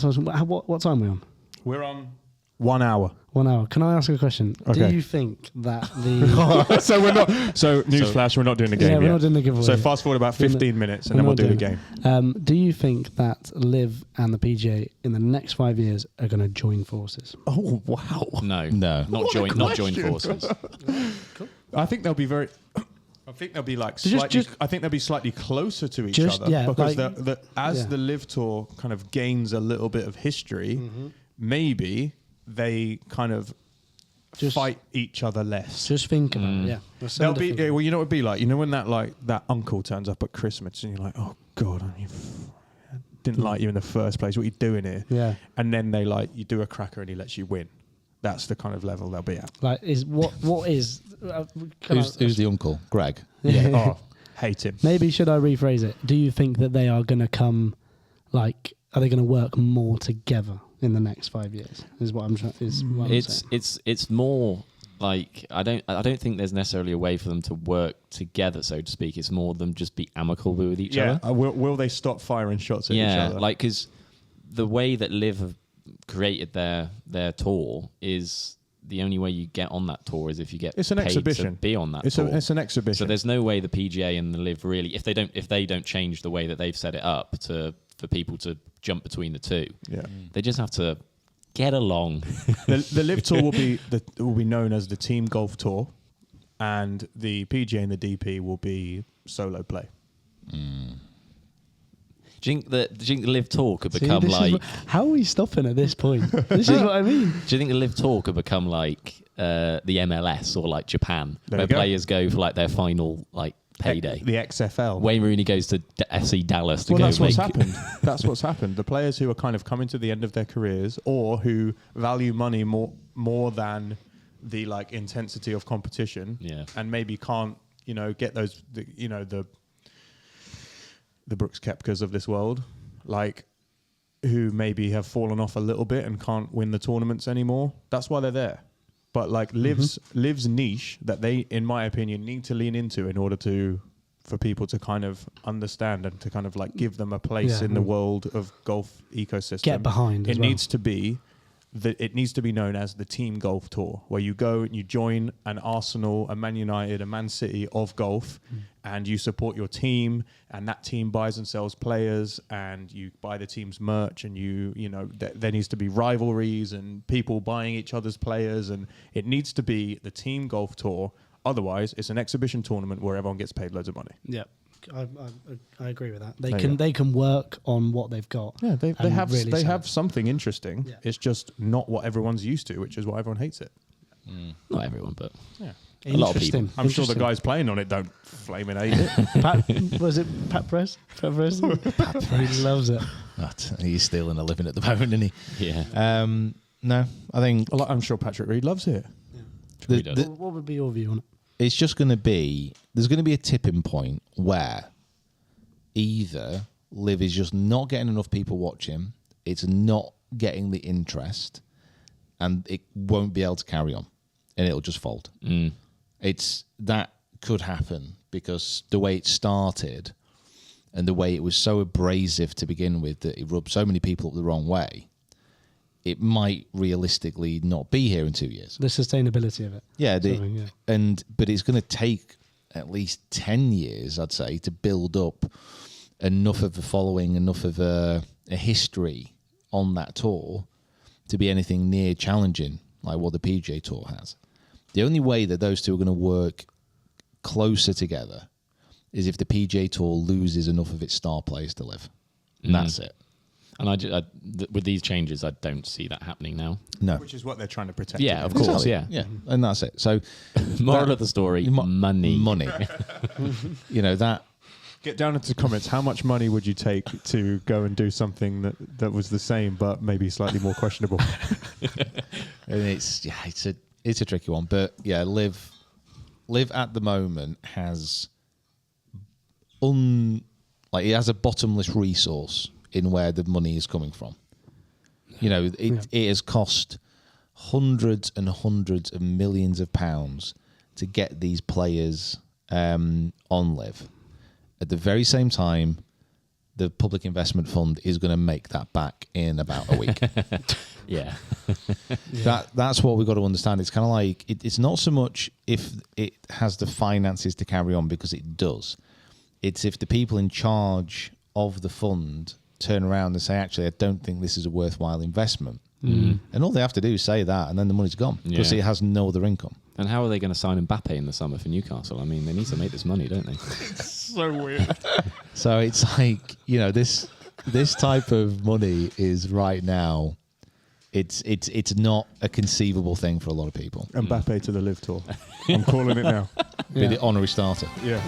What time are we on? We're on 1 hour. 1 hour. Can I ask a question? Okay. Do you think that the... So we're not... So, newsflash, we're not doing the game Yeah, we're yet. not doing the giveaway. So fast forward about 15 minutes and then we'll do the game. Do you think that LIV and the PGA in the next 5 years are going to join forces? Oh, wow. No. What a Not join question. forces. Cool. I think they'll be very... I think they'll be like So slightly. just- I think they'll be slightly closer to each Just- other yeah, because like- the LIV Tour kind of gains a little bit of history, maybe they kind of fight each other less. Just think about it. Yeah. They'll be. Yeah, well, you know what it'd be like. You know when that uncle turns up at Christmas and you're like, oh God, didn't like you in the first place. What are you doing here? Yeah. And then you do a cracker and he lets you win. That's the kind of level they'll be at. Like, what is... Who's the uncle? Greg. Yeah. Oh, hate him. Maybe should I rephrase it? Do you think that they are going to come, like, are they going to work more together in the next 5 years? Is what I'm saying. It's more like I don't think there's necessarily a way for them to work together, so to speak. It's more them just be amicable with each other. Will they stop firing shots at each other? Yeah, like because the way that LIV have created their tour is the only way you get on that tour is if you get it's an paid exhibition. to be on that tour. It's an exhibition. So there's no way the PGA and the LIV really, if they don't change the way that they've set it up for people to jump between the two, they just have to get along. The LIV Tour will be known as the Team Golf Tour, and the PGA and the DP will be solo play. Do you think the LIV Tour could become like... How are we stopping at this point? This is what I mean. Do you think the LIV Tour could become like the MLS or like Japan, There where you go. players go for like their final like payday? The XFL. Wayne Rooney goes to FC Dallas to Well, go that's what's make... happened. That's what's happened. The players who are kind of coming to the end of their careers, or who value money more than the like intensity of competition, and maybe can't get those the Brooks Koepkas of this world, like who maybe have fallen off a little bit and can't win the tournaments anymore. That's why they're there. But like LIV's niche that they, in my opinion, need to lean into in order for people to kind of understand and to kind of like give them a place in the world of golf ecosystem. Get behind. It needs to be known as the Team Golf Tour, where you go and you join an Arsenal, a Man United, a Man City of golf, and you support your team, and that team buys and sells players, and you buy the team's merch, and there needs to be rivalries and people buying each other's players, and it needs to be the Team Golf Tour. Otherwise, it's an exhibition tournament where everyone gets paid loads of money. Yeah. I agree with that. They can work on what they've got. Yeah, they have something interesting. Yeah. It's just not what everyone's used to, which is why everyone hates it. Not everyone, but a lot of people. I'm sure the guys playing on it don't flaming hate it. Was it Pat Press? Pat Press? He loves it. He's stealing a living at the moment, isn't he? Yeah. No, I think I'm sure Patrick Reed loves it. What would be your view on it? it's just going to be, there's going to be a tipping point where either LIV is just not getting enough people watching, it's not getting the interest, and it won't be able to carry on, and it'll just fold. That could happen because the way it started and the way it was so abrasive to begin with that it rubbed so many people up the wrong way, it might realistically not be here in 2 years. The sustainability of it. Yeah, but it's going to take at least 10 years, I'd say, to build up enough of a following, enough of a history on that tour to be anything near challenging like what the PGA Tour has. The only way that those two are going to work closer together is if the PGA Tour loses enough of its star players to LIV. And that's it. And with these changes, I don't see that happening now. No. Which is what they're trying to protect. Yeah, of course, Exactly. yeah. Yeah, and that's it. So, Moral of the story, money. Money. You know, that... Get down into the comments. How much money would you take to go and do something that was the same but maybe slightly more questionable? And it's a tricky one. But yeah, LIV at the moment has it has a bottomless resource in where the money is coming from. You know, it has cost hundreds and hundreds of millions of pounds to get these players on LIV. At the very same time, the public investment fund is going to make that back in about a week. Yeah. That's what we've got to understand. It's kind of like it's not so much if it has the finances to carry on, because it does. It's if the people in charge of the fund turn around and say, actually, I don't think this is a worthwhile investment. And all they have to do is say that, and then the money's gone, because it has no other income. And how are they going to sign Mbappe in the summer for Newcastle? I mean, they need to make this money, don't they? So weird. So it's like, this type of money is right now, it's not a conceivable thing for a lot of people. Mbappe to the LIV Tour. I'm calling it now. Be the honorary starter. Yeah.